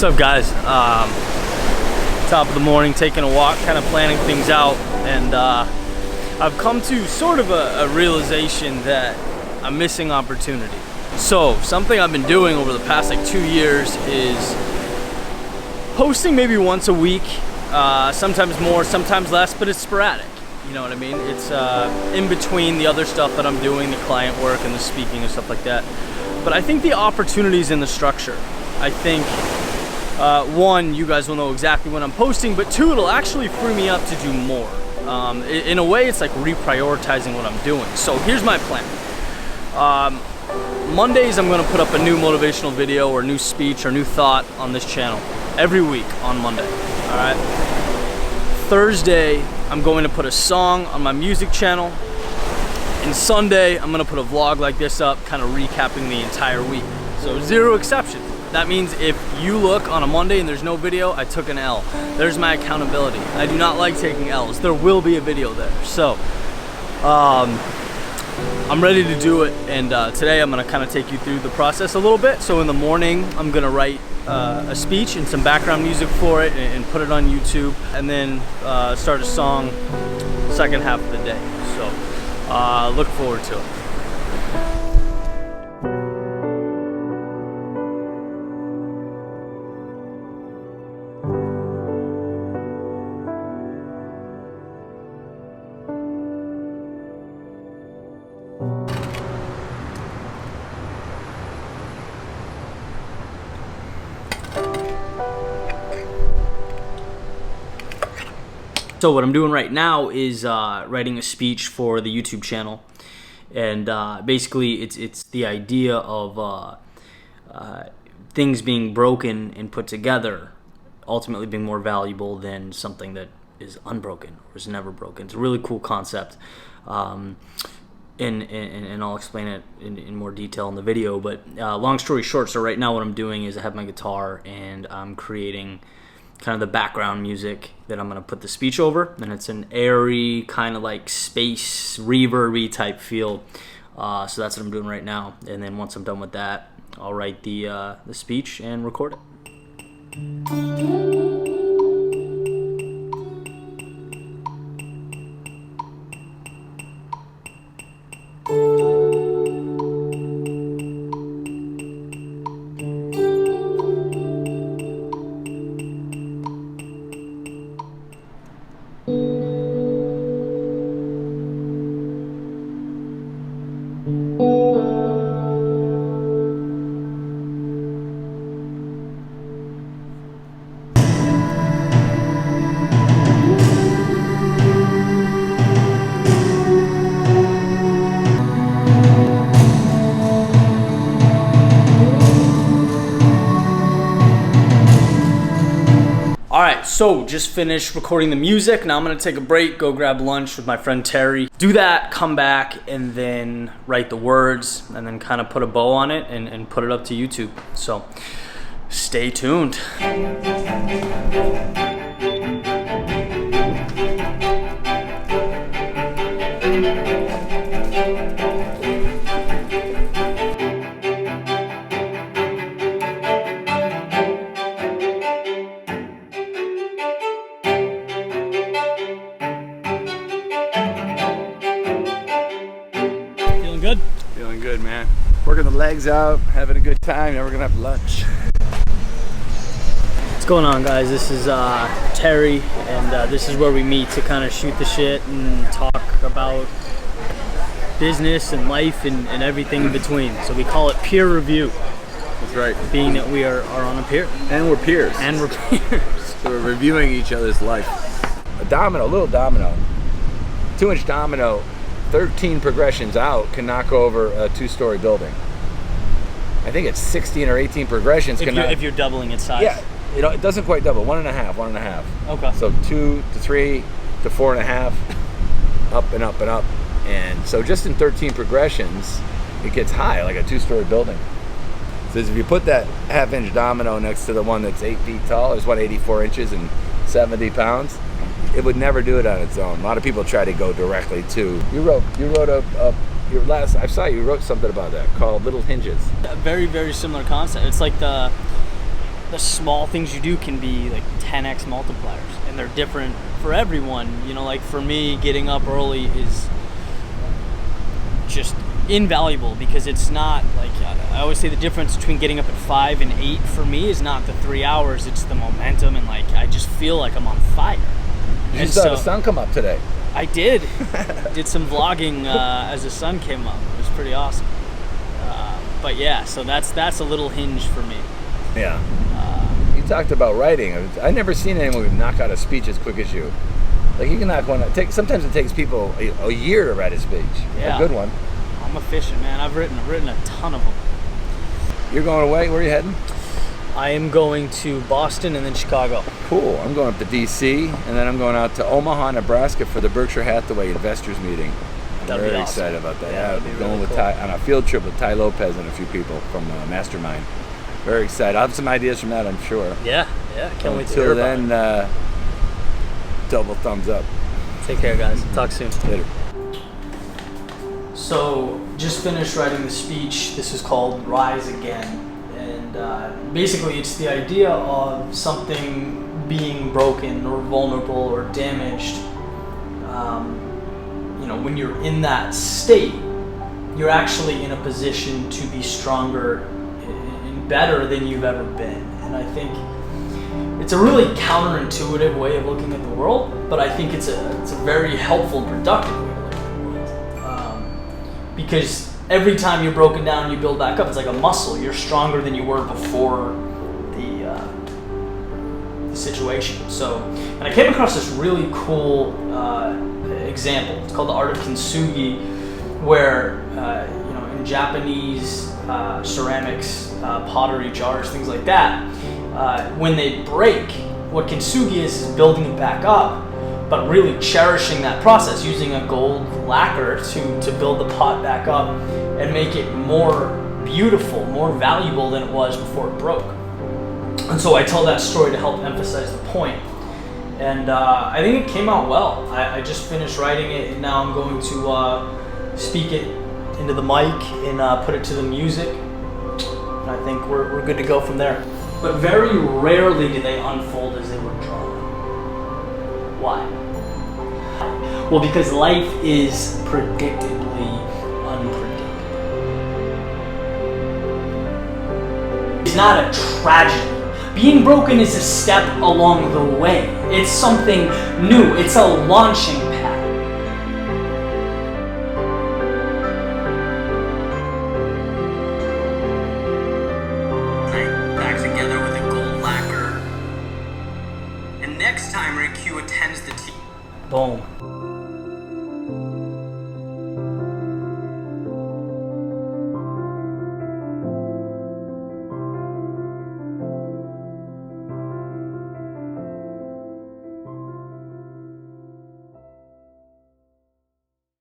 What's up, guys? Top of the morning, taking a walk, kind of planning things out, and I've come to sort of a realization that I'm missing opportunity. So something I've been doing over the past like 2 years is posting maybe once a week, sometimes more, sometimes less, but it's sporadic. You know what I mean? It's in between the other stuff that I'm doing, the client work and the speaking and stuff like that. But I think the opportunity's in the structure. I think one, you guys will know exactly when I'm posting, but two, it'll actually free me up to do more. In a way, it's like reprioritizing what I'm doing. So here's my plan. Mondays, I'm gonna put up a new motivational video or new speech or new thought on this channel every week on Monday, all right? Thursday, I'm going to put a song on my music channel. And Sunday, I'm gonna put a vlog like this up, kind of recapping the entire week. So 0 exceptions. That means if you look on a Monday and there's no video, I took an L. There's my accountability. I do not like taking L's. There will be a video there. So, I'm ready to do it, and today I'm gonna kind of take you through the process a little bit. So in the morning, I'm gonna write a speech and some background music for it and put it on YouTube, and then start a song second half of the day. So look forward to it. So what I'm doing right now is writing a speech for the YouTube channel, and basically it's the idea of things being broken and put together ultimately being more valuable than something that is unbroken or is never broken. It's a really cool concept, and I'll explain it in more detail in the video, but long story short, so right now what I'm doing is I have my guitar and I'm creating kind of the background music that I'm going to put the speech over, and it's an airy kind of like space reverb-y type feel. So that's what I'm doing right now, and then once I'm done with that, I'll write the speech and record it. Alright, so just finished recording the music. Now I'm gonna take a break, go grab lunch with my friend Terry. Do that, come back, and then write the words, and then kind of put a bow on it and put it up to YouTube. So stay tuned. Good? Feeling good, man. Working the legs out, having a good time. Now we're gonna have lunch. What's going on, guys? This is Terry, and this is where we meet to kind of shoot the shit and talk about business and life and everything in between. So we call it peer review. That's right. Being that we are on a peer. And we're peers. And we're peers. So we're reviewing each other's life. A domino, little domino, 2-inch domino, 13 progressions out can knock over a 2-story building. I think it's 16 or 18 progressions. If you're doubling its size. Yeah, it doesn't quite double. 1.5. Okay. So 2 to 3 to 4.5, up and up and up. And so just in 13 progressions, it gets high, like a 2-story building. So if you put that 1/2-inch domino next to the one that's 8 feet tall, there's one 84 inches and 70 pounds. It would never do it on its own. A lot of people try to go directly to. You wrote your last. I saw you wrote something about that called Little Hinges. A very, very similar concept. It's like the small things you do can be like 10x multipliers, and they're different for everyone. You know, like for me, getting up early is just invaluable, because it's not like, I always say the difference between getting up at 5 and 8 for me is not the 3 hours, it's the momentum, and like I just feel like I'm on fire. You saw the sun come up today. I did. Did some vlogging as the sun came up. It was pretty awesome. But yeah, so that's a little hinge for me. Yeah. You talked about writing. I've never seen anyone knock out a speech as quick as you. Like you can knock one out. Sometimes it takes people a year to write a speech. Yeah. A good one. I'm efficient, man. I've written a ton of them. You're going away? Where are you heading? I am going to Boston and then Chicago. Cool. I'm going up to D.C. and then I'm going out to Omaha, Nebraska for the Berkshire Hathaway investors meeting. I'm very excited about that. Yeah, I'm going with Ty on a field trip with Ty Lopez and a few people from Mastermind. Very excited. I'll have some ideas from that, I'm sure. Yeah. Can't wait to hear about it. Until then, double thumbs up. Take care, guys. Talk soon. Later. So, just finished writing the speech. This is called Rise Again. And basically it's the idea of something being broken or vulnerable or damaged. You know, when you're in that state, you're actually in a position to be stronger and better than you've ever been. And I think it's a really counterintuitive way of looking at the world, but I think it's a very helpful and productive way to look at the world. Because every time you're broken down and you build back up, it's like a muscle. You're stronger than you were before the situation. So, and I came across this really cool example. It's called the art of kintsugi, where you know, in Japanese ceramics, pottery, jars, things like that, when they break, what kintsugi is building it back up, but really cherishing that process, using a gold lacquer to build the pot back up and make it more beautiful, more valuable than it was before it broke. And so I tell that story to help emphasize the point. And I think it came out well. I just finished writing it, and now I'm going to speak it into the mic and put it to the music. And I think we're good to go from there. But very rarely do they unfold as they were drawn. Why? Well, because life is predictably unpredictable. It's not a tragedy. Being broken is a step along the way. It's something new. It's a launching pad. Back together with a gold lacquer. And next time Rick Q attends the team. Boom.